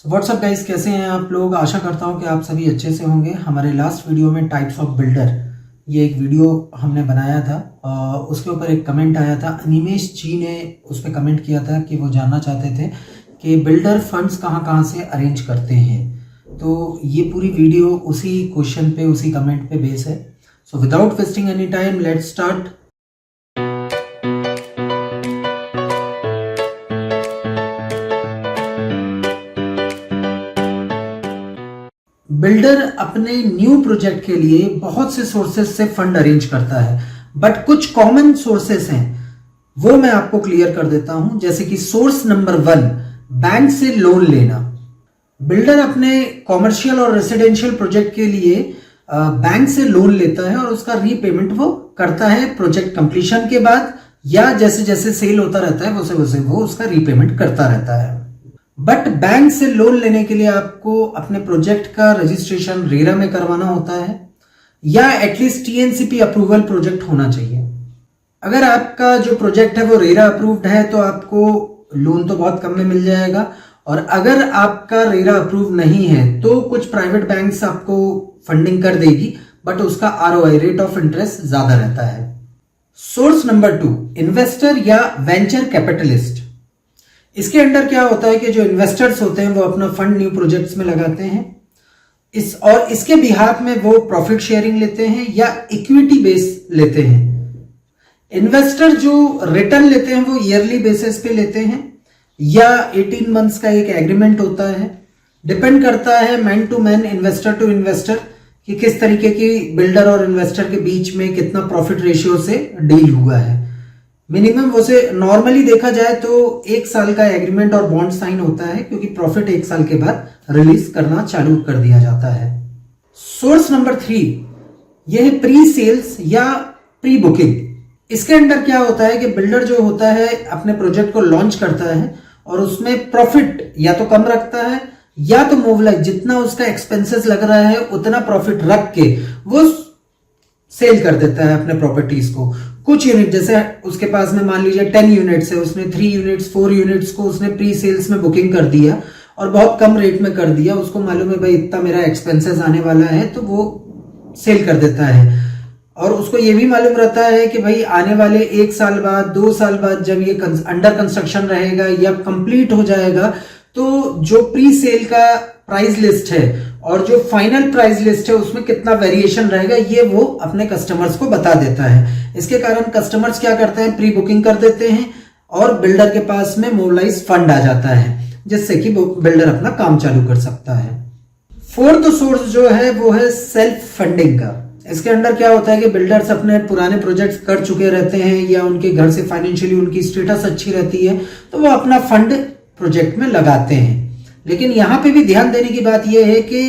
WhatsApp guys, कैसे हैं आप लोग। आशा करता हूं कि आप सभी अच्छे से होंगे। हमारे लास्ट वीडियो में टाइप्स ऑफ बिल्डर ये एक वीडियो हमने बनाया था। उसके ऊपर एक कमेंट आया था। अनिमेश जी ने उस पर कमेंट किया था कि वो जानना चाहते थे कि बिल्डर फंड्स कहां कहां से अरेंज करते हैं। तो ये पूरी वीडियो उसी क्वेश्चन पे, उसी कमेंट पे बेस है। So without wasting any time, let's start. Builder अपने न्यू प्रोजेक्ट के लिए बहुत से सोर्सेस से फंड अरेंज करता है, बट कुछ कॉमन सोर्सेस हैं, वो मैं आपको क्लियर कर देता हूं। जैसे कि सोर्स नंबर 1, बैंक से लोन लेना। बिल्डर अपने कॉमर्शियल और रेसिडेंशियल प्रोजेक्ट के लिए बैंक से लोन लेता है और उसका रीपेमेंट वो करता है प्रोजेक्ट कंप्लीशन के बाद, या जैसे जैसे सेल होता रहता है वैसे वैसे वो उसका रीपेमेंट करता रहता है। बट बैंक से लोन लेने के लिए आपको अपने प्रोजेक्ट का रजिस्ट्रेशन रेरा में करवाना होता है, या एटलीस्ट टीएनसीपी अप्रूवल प्रोजेक्ट होना चाहिए। अगर आपका जो प्रोजेक्ट है वो रेरा अप्रूव्ड है तो आपको लोन तो बहुत कम में मिल जाएगा, और अगर आपका रेरा अप्रूव नहीं है तो कुछ प्राइवेट बैंक्स आपको फंडिंग कर देगी, बट उसका आरओआई, रेट ऑफ इंटरेस्ट, ज्यादा रहता है। सोर्स नंबर 2, इन्वेस्टर या वेंचर कैपिटलिस्ट। इसके अंडर क्या होता है कि जो इन्वेस्टर्स होते हैं वो अपना फंड न्यू प्रोजेक्ट्स में लगाते हैं, इसके बिहाफ में वो प्रॉफिट शेयरिंग लेते हैं या इक्विटी बेस लेते हैं। इन्वेस्टर जो रिटर्न लेते हैं वो ईयरली बेसिस पे लेते हैं, या 18 मंथ्स का एक एग्रीमेंट होता है। डिपेंड करता है man to man, investor to investor, कि किस तरीके की बिल्डर और इन्वेस्टर के बीच में कितना प्रॉफिट रेशियो से डील हुआ है। मिनिमम उसे नॉर्मली देखा जाए तो 1 साल का एग्रीमेंट और बॉन्ड साइन होता है, क्योंकि प्रॉफिट 1 साल के बाद रिलीज करना चालू कर दिया जाता है। सोर्स नंबर 3, यह है प्री सेल्स या प्री बुकिंग। इसके अंदर क्या होता है कि बिल्डर जो होता है अपने प्रोजेक्ट को लॉन्च करता है और उसमें प्रॉफिट या तो कम रखता है, या तो मोबलाइज जितना उसका एक्सपेंसेस लग रहा है उतना प्रॉफिट रख के वो सेल कर देता है अपने प्रॉपर्टीज को। कुछ यूनिट, जैसे उसके पास में मान लीजिए 10 यूनिट्स है, उसने 3 यूनिट्स 4 यूनिट्स को उसने प्री सेल्स में बुकिंग कर दिया और बहुत कम रेट में कर दिया। उसको मालूम है भाई इतना मेरा एक्सपेंसेस आने वाला है, तो वो सेल कर देता है। और उसको ये भी मालूम रहता है कि भाई आने वाले 1 साल बाद, 2 साल बाद जब ये अंडर कंस्ट्रक्शन रहेगा या कंप्लीट हो जाएगा, तो जो प्री सेल का प्राइस लिस्ट है और जो फाइनल प्राइस लिस्ट है उसमें कितना वेरिएशन रहेगा, ये वो अपने कस्टमर्स को बता देता है। इसके कारण कस्टमर्स क्या करते हैं, प्री बुकिंग कर देते हैं और बिल्डर के पास में मोबलाइज फंड आ जाता है, जिससे कि बिल्डर अपना काम चालू कर सकता है। फोर्थ सोर्स जो है वो है सेल्फ फंडिंग का। इसके अंदर क्या होता है कि बिल्डर्स अपने पुराने प्रोजेक्ट्स कर चुके रहते हैं, या उनके घर से फाइनेंशियली उनकी स्टेटस अच्छी रहती है, तो वो अपना फंड प्रोजेक्ट में लगाते हैं। लेकिन यहां पे भी ध्यान देने की बात यह है कि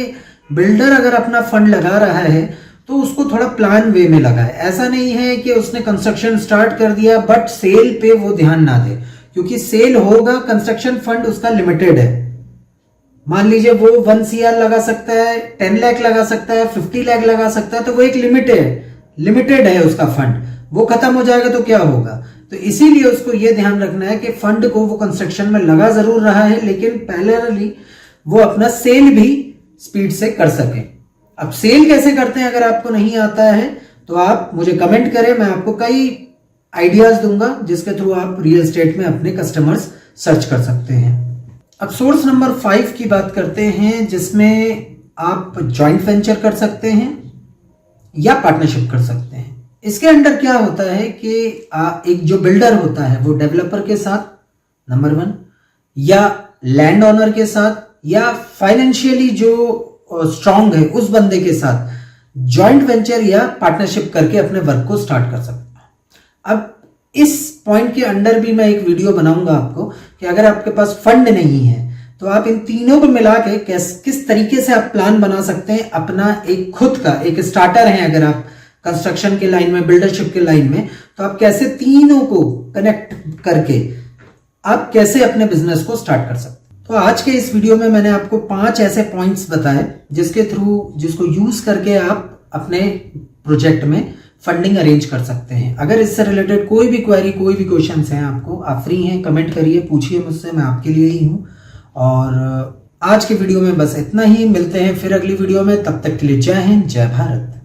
बिल्डर अगर अपना फंड लगा रहा है तो उसको थोड़ा प्लान वे में लगाए। ऐसा नहीं है कि उसने कंस्ट्रक्शन स्टार्ट कर दिया बट सेल पे वो ध्यान ना दे, क्योंकि सेल होगा, कंस्ट्रक्शन फंड उसका लिमिटेड है। मान लीजिए वो 1 CR लगा सकता है, 10 लाख लगा सकता है, 50 लाख लगा सकता है, तो वो एक लिमिटेड है उसका फंड। वो खत्म हो जाएगा तो क्या होगा। तो इसीलिए उसको ये ध्यान रखना है कि फंड को वो कंस्ट्रक्शन में लगा जरूर रहा है, लेकिन पैरेलली वो अपना सेल भी स्पीड से कर सके। अब सेल कैसे करते हैं अगर आपको नहीं आता है तो आप मुझे कमेंट करें, मैं आपको कई आइडियाज दूंगा जिसके थ्रू आप रियल एस्टेट में अपने कस्टमर्स सर्च कर सकते हैं। अब सोर्स नंबर 5 की बात करते हैं, जिसमें आप जॉइंट वेंचर कर सकते हैं या पार्टनरशिप कर सकते हैं। इसके अंदर क्या होता है कि एक जो बिल्डर होता है वो डेवलपर के साथ नंबर 1, या लैंड ओनर के साथ, या फाइनेंशियली जो स्ट्रांग है उस बंदे के साथ जॉइंट वेंचर या पार्टनरशिप करके अपने वर्क को स्टार्ट कर सकता है। अब इस पॉइंट के अंदर भी मैं एक वीडियो बनाऊंगा आपको कि अगर आपके पास फंड नहीं है तो आप इन तीनों को मिला के किस तरीके से आप प्लान बना सकते हैं अपना एक खुद का एक स्टार्टर है। अगर आप कंस्ट्रक्शन के लाइन में, बिल्डरशिप के लाइन में, तो आप कैसे तीनों को कनेक्ट करके आप कैसे अपने बिजनेस को स्टार्ट कर सकते हैं। तो आज के इस वीडियो में मैंने आपको 5 ऐसे पॉइंट्स बताए जिसको यूज करके आप अपने प्रोजेक्ट में फंडिंग अरेंज कर सकते हैं। अगर इससे रिलेटेड कोई भी क्वेरी, कोई भी क्वेश्चंस हैं आपको, आप फ्री हैं, कमेंट करिए, पूछिए मुझसे, मैं आपके लिए ही हूं। और आज के वीडियो में बस इतना ही, मिलते हैं फिर अगली वीडियो में, तब तक के लिए जय हिंद जय भारत।